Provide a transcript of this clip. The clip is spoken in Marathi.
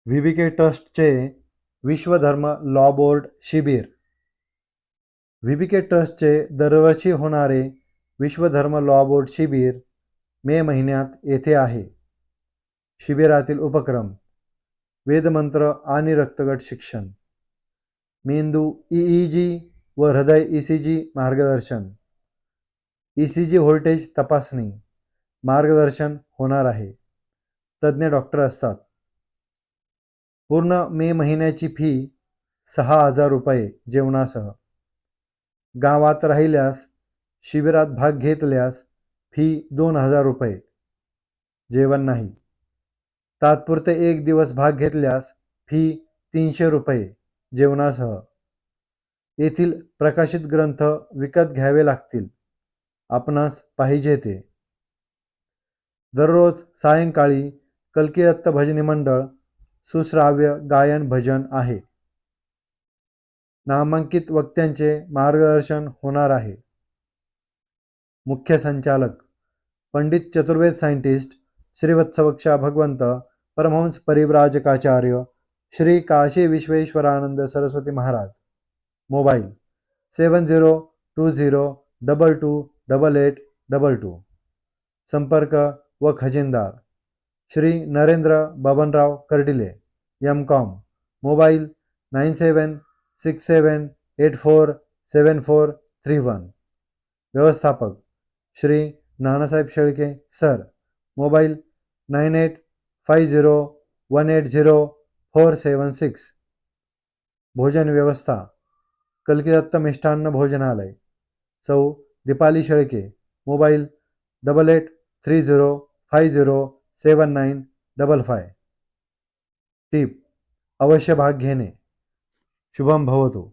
व्हीबीके ट्रस्टचे विश्वधर्म लॉ बोर्ड शिबिर. व्हीबीके ट्रस्टचे दरवर्षी होणारे विश्वधर्म लॉ बोर्ड शिबिर मे महिन्यात येथे आहे. शिबिरातील उपक्रम: वेदमंत्र आणि रक्तगट शिक्षण, मेंदू ईईजी व हृदय ईसीजी मार्गदर्शन, ईसीजी व्होल्टेज तपासणी मार्गदर्शन होणार आहे. तज्ज्ञ डॉक्टर असतात. पूर्ण मे महिन्याची फी 6,000 रुपये जेवणासह. गावात राहिल्यास, शिबिरात भाग घेतल्यास फी 2,000 रुपये, जेवण नाही. तात्पुरते 1 दिवस भाग घेतल्यास फी 300 रुपये, जेवणासह. येथील प्रकाशित ग्रंथ विकत घ्यावे लागतील. आपणास पाहिजे ते. दररोज सायंकाळी कल्की दत्त भजनी मंडळ सुश्राव्य गायन भजन आहे. नामांकित वक्त्यांचे मार्गदर्शन होणार आहे. मुख्य संचालक पंडित चतुर्वेद सायंटिस्ट श्रीवत्सवक्षा भगवंत परमहंस परिव्राजकाचार्य श्री काशी विश्वेश्वरानंद सरस्वती महाराज. मोबाईल 7020228822. संपर्क व खजिनदार श्री नरेंद्र बबनराव कर्डिले, एम.कॉम. मोबाईल 9767847431. व्यवस्थापक श्री नानासाहेब शेळके सर. मोबाईल 9850180476. भोजन व्यवस्था कल्की दत्त मिष्टान्न भोजनालय, सौ दीपाली शेळके. मोबाईल 8830507955. टीप: अवश्य भाग घेणे. शुभम भवतु.